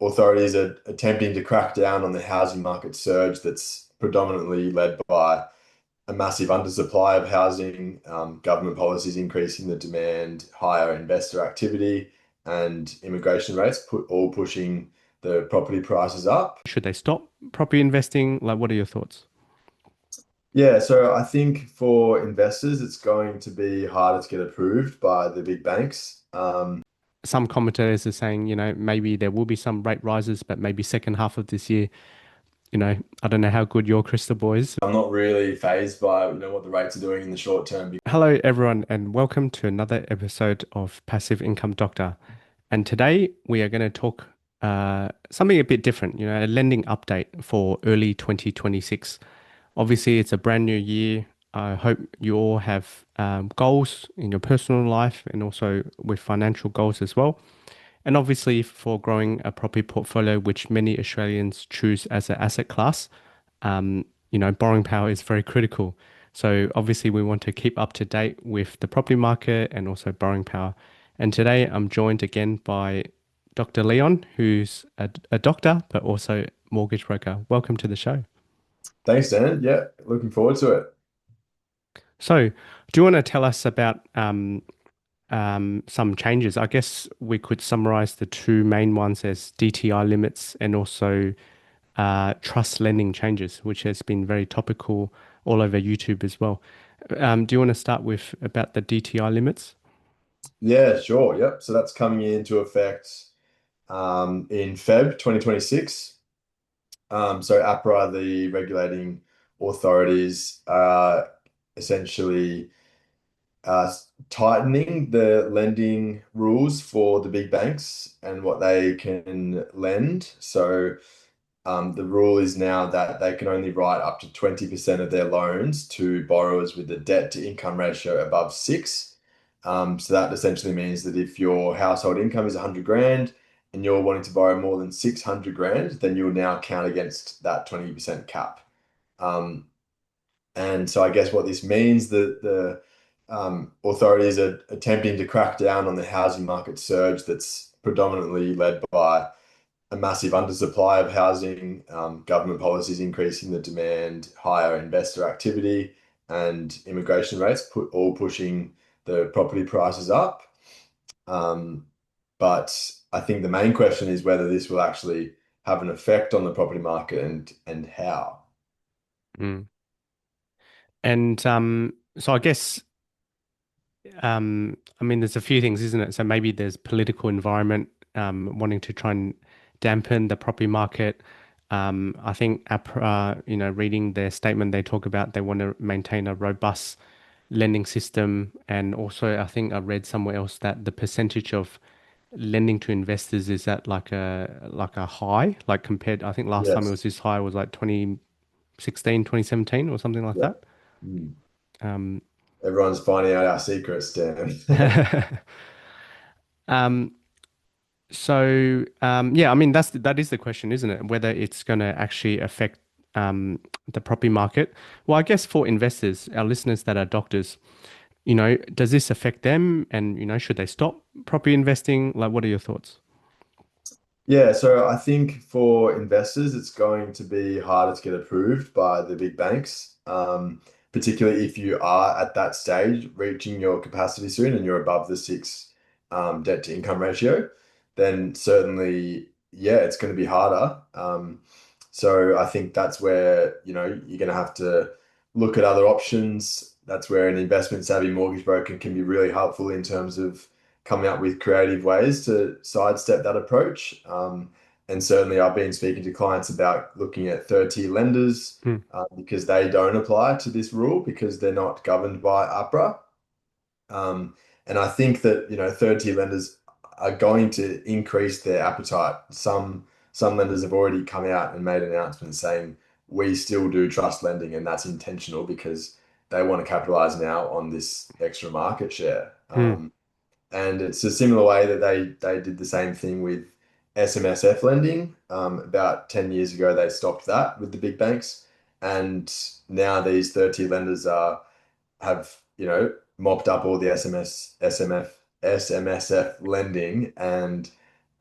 authorities are attempting to crack down on the housing market surge that's predominantly led by a massive undersupply of housing, government policies increasing the demand, higher investor activity, and immigration rates all pushing the property prices up. Should they stop property investing? Like, what are your thoughts? Yeah, so I think for investors, it's going to be harder to get approved by the big banks. Some commentators are saying, maybe there will be some rate rises, but maybe second half of this year, I don't know how good your crystal ball is. I'm not really phased by, what the rates are doing in the short term. Hello, everyone, and welcome to another episode of Passive Income Doctor. And today we are going to talk something a bit different, a lending update for early 2026. Obviously, it's a brand new year. I hope you all have goals in your personal life and also with financial goals as well. And obviously, for growing a property portfolio, which many Australians choose as an asset class, borrowing power is very critical. So obviously, we want to keep up to date with the property market and also borrowing power. And today, I'm joined again by Dr. Leon, who's a doctor, but also mortgage broker. Welcome to the show. Thanks, Dan. Yeah, looking forward to it. So, do you want to tell us about some changes? I guess we could summarize the two main ones as DTI limits and also trust lending changes, which has been very topical all over YouTube as well. Do you want to start with about the DTI limits? Yeah, sure. Yep. So that's coming into effect in Feb 2026. So APRA, the regulating authorities, are essentially uh, tightening the lending rules for the big banks and what they can lend. So the rule is now that they can only write up to 20% of their loans to borrowers with a debt to income ratio above six. So that essentially means that if your household income is 100 grand and you're wanting to borrow more than 600 grand, then you'll now count against that 20% cap. Um, and so I guess what this means that the authorities are attempting to crack down on the housing market surge that's predominantly led by a massive undersupply of housing, government policies increasing the demand, higher investor activity, and immigration rates all pushing the property prices up. Um, but I think the main question is whether this will actually have an effect on the property market and how. Mm. And so I guess I mean, there's a few things, isn't it? So maybe there's political environment wanting to try and dampen the property market. I think APRA, reading their statement, they talk about they want to maintain a robust lending system, and also I think I read somewhere else that the percentage of lending to investors is at like a high, like compared. I think last time it was Yes. this high was like 2016, 2017, or something like Yeah. that. Mm. Um, Everyone's finding out our secrets, Dan. um, yeah, I mean that is the question, isn't it? Whether it's going to actually affect the property market. Well, I guess for investors, our listeners that are doctors, does this affect them? And should they stop property investing? Like, what are your thoughts? Yeah, so I think for investors, it's going to be harder to get approved by the big banks, particularly if you are at that stage, reaching your capacity soon and you're above the six debt to income ratio, then certainly, yeah, it's going to be harder. So I think that's where, you're going to have to look at other options. That's where an investment savvy mortgage broker can be really helpful in terms of coming up with creative ways to sidestep that approach. And certainly, I've been speaking to clients about looking at third-tier lenders Mm, because they don't apply to this rule because they're not governed by APRA. And I think that, third-tier lenders are going to increase their appetite. Some lenders have already come out and made announcements saying we still do trust lending, and that's intentional because they want to capitalize now on this extra market share. mm, And it's a similar way that they did the same thing with SMSF lending. About 10 years ago, they stopped that with the big banks. And now these third-tier lenders have, mopped up all the SMSF lending and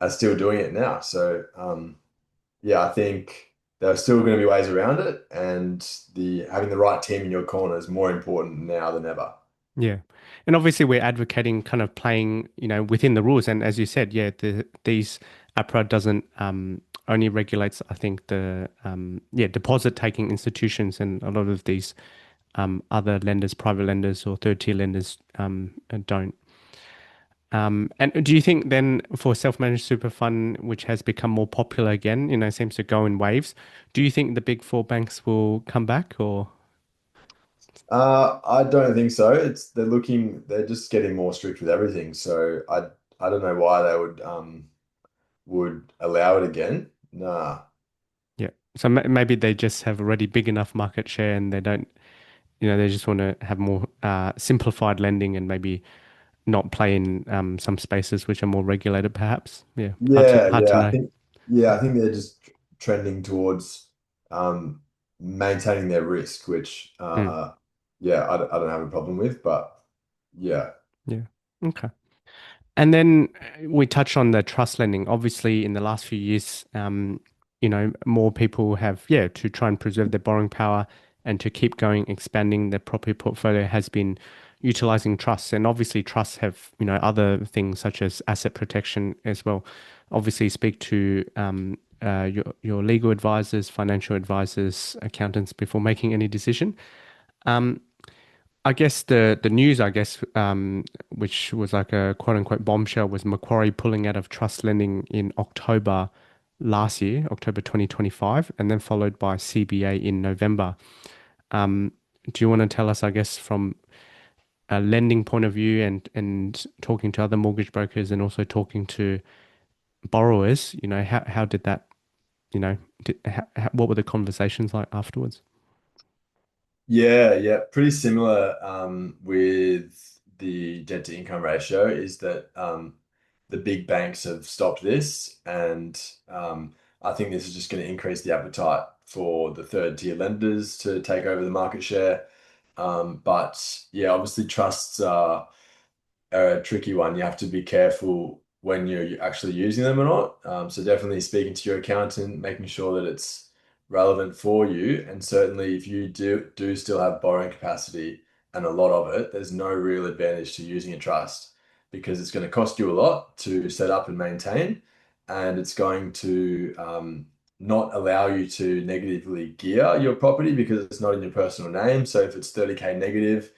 are still doing it now. So yeah, I think there are still going to be ways around it, and the having the right team in your corner is more important now than ever. Yeah. And obviously we're advocating kind of playing, within the rules. And as you said, yeah, these APRA doesn't only regulates, I think, the deposit taking institutions, and a lot of these other lenders, private lenders or third tier lenders don't. And do you think then for self-managed super fund, which has become more popular again, seems to go in waves, do you think the big four banks will come back or? I don't think so. They're just getting more strict with everything. So I don't know why they would allow it again. Nah. Yeah. So maybe they just have already big enough market share and they don't, they just want to have more simplified lending and maybe not play in some spaces which are more regulated, perhaps. Yeah. Yeah, Hard to yeah. know. I think they're just trending towards um maintaining their risk, which Mm, yeah, I don't have a problem with, but yeah. yeah. Okay. And then we touched on the trust lending. Obviously, in the last few years, more people have, yeah, to try and preserve their borrowing power and to keep going, expanding their property portfolio has been utilizing trusts. And obviously, trusts have, other things such as asset protection as well. Obviously, speak to your legal advisors, financial advisors, accountants before making any decision. Um, I guess the news, which was like a quote unquote bombshell, was Macquarie pulling out of trust lending in October last year, October 2025, and then followed by CBA in November. Um, do you want to tell us, I guess, from a lending point of view and talking to other mortgage brokers and also talking to borrowers, how did that, what were the conversations like afterwards? Yeah, yeah, pretty similar with the debt to income ratio is that the big banks have stopped this, and I think this is just going to increase the appetite for the third tier lenders to take over the market share. But yeah, obviously trusts are a tricky one. You have to be careful when you're actually using them or not. So definitely speaking to your accountant, making sure that it's relevant for you. And certainly if you do still have borrowing capacity and a lot of it, there's no real advantage to using a trust because it's going to cost you a lot to set up and maintain. And it's going to not allow you to negatively gear your property because it's not in your personal name. So if it's 30K negative,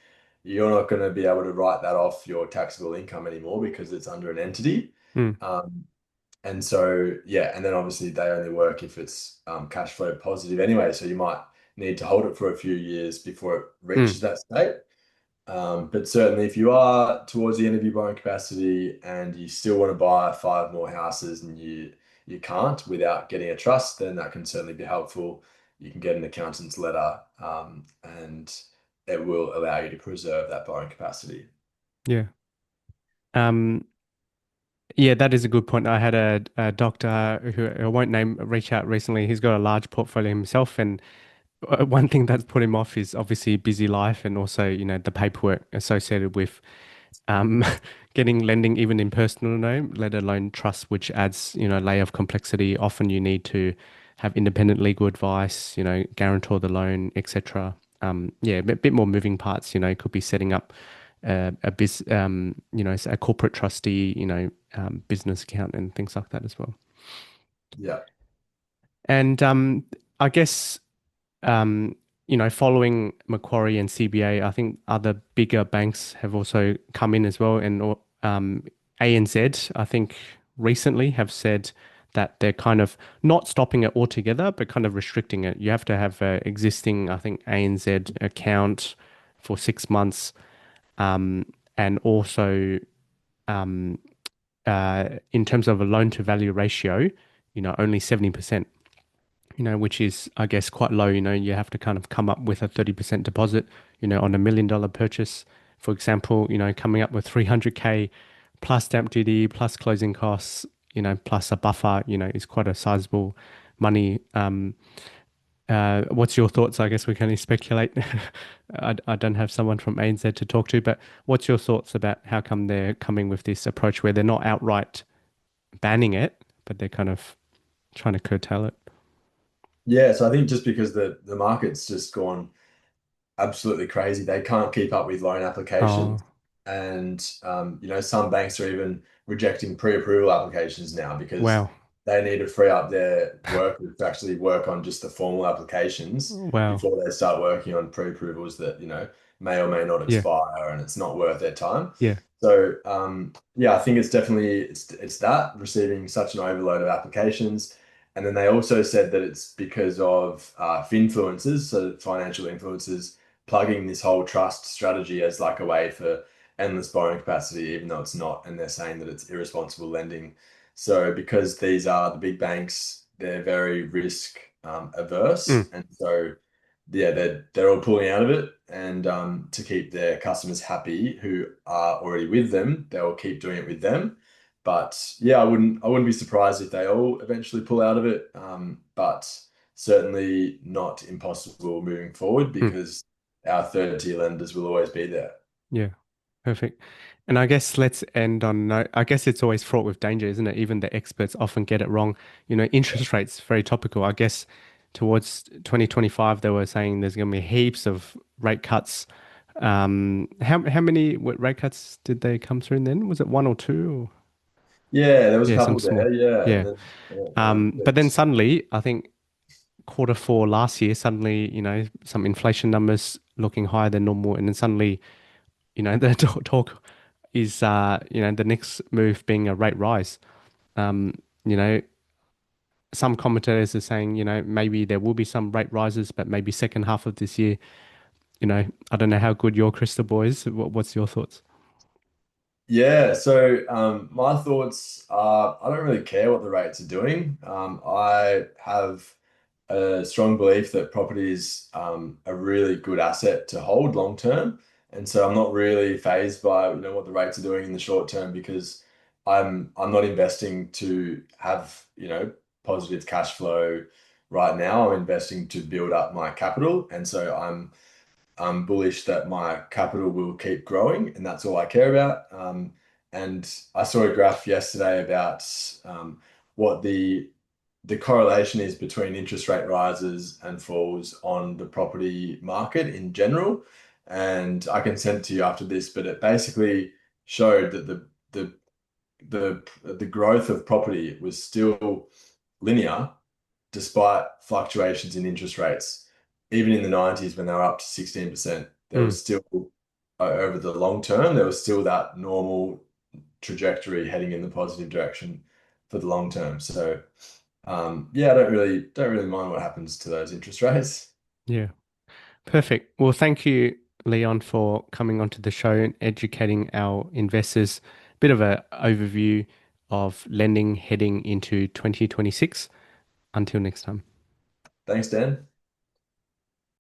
you're not going to be able to write that off your taxable income anymore because it's under an entity. Mm, Um, and so, yeah, and then obviously they only work if it's cash flow positive anyway. So you might need to hold it for a few years before it mm, reaches that state. But certainly, if you are towards the end of your borrowing capacity and you still want to buy five more houses and you can't without getting a trust, then that can certainly be helpful. You can get an accountant's letter, and it will allow you to preserve that borrowing capacity. yeah. Um, Yeah, that is a good point. I had a doctor who I won't name reach out recently. He's got a large portfolio himself, and one thing that's put him off is obviously busy life and also, the paperwork associated with um, getting lending even in personal name, let alone trust, which adds, layer of complexity. Often you need to have independent legal advice, guarantor the loan, etc. Yeah, a bit more moving parts, could be setting up a corporate trustee, business account and things like that as well. Yeah. And I guess um, following Macquarie and CBA, I think other bigger banks have also come in as well. And ANZ, I think recently have said that they're kind of not stopping it altogether, but kind of restricting it. You have to have an existing, I think, ANZ account for 6 months, and also um, in terms of a loan to value ratio, only 70%, which is, I guess, quite low. You have to kind of come up with a 30% deposit, on $1 million purchase, for example, coming up with 300K plus stamp duty, plus closing costs, plus a buffer, is quite a sizable money. What's your thoughts? I guess we can only speculate. I don't have someone from ANZ to talk to, but what's your thoughts about how come they're coming with this approach where they're not outright, banning it, but they're kind of trying to curtail it. Yeah, so I think just because the market's just gone absolutely crazy. They can't keep up with loan Oh, applications. And some banks are even rejecting pre-approval applications now because wow. they need to free up their workers to actually work on just the formal applications Wow. before they start working on pre-approvals that, may or may not Yeah. expire and it's not worth their time. Yeah. So yeah, I think it's definitely it's that receiving such an overload of applications. And then they also said that it's because of finfluencers, so financial influencers plugging this whole trust strategy as like a way for endless borrowing capacity, even though it's not. And they're saying that it's irresponsible lending. So because these are the big banks, they're very risk Mm, averse, and so yeah, they're all pulling out of it. And to keep their customers happy who are already with them, they'll keep doing it with them. But yeah, I wouldn't be surprised if they all eventually pull out of it. But certainly not impossible moving forward mm. because our third tier lenders will always be there. Yeah. Perfect. And I guess let's end on note. I guess it's always fraught with danger, isn't it? Even the experts often get it wrong. Interest rates, very topical. I guess towards 2025, they were saying there's going to be heaps of rate cuts. How many rate cuts did they come through then? Was it one or two? Or? Yeah, there was a Yeah, some couple small. there. Yeah, and Yeah. then and But then it's suddenly, I think quarter 4 last year, suddenly, some inflation numbers looking higher than normal, and then suddenly the talk is, the next move being a rate rise. Um, you know, some commentators are saying, maybe there will be some rate rises, but maybe second half of this year. I don't know how good your crystal ball is. What's your thoughts? Yeah, so my thoughts are I don't really care what the rates are doing. I have a strong belief that property is a really good asset to hold long term. And so I'm not really phased by what the rates are doing in the short term because I'm not investing to have positive cash flow right now. I'm investing to build up my capital. And so I'm bullish that my capital will keep growing, and that's all I care about. And I saw a graph yesterday about what the correlation is between interest rate rises and falls on the property market in general. And I can send it to you after this, but it basically showed that the growth of property was still linear despite fluctuations in interest rates. Even in the 90s, when they were up to 16%, there Mm, was still, over the long term, there was still that normal trajectory heading in the positive direction for the long term. So, yeah, I don't really mind what happens to those interest rates. yeah, perfect. Well, thank you, Leon, for coming onto the show and educating our investors. Bit of a overview of lending heading into 2026. Until next time. Thanks, Dan.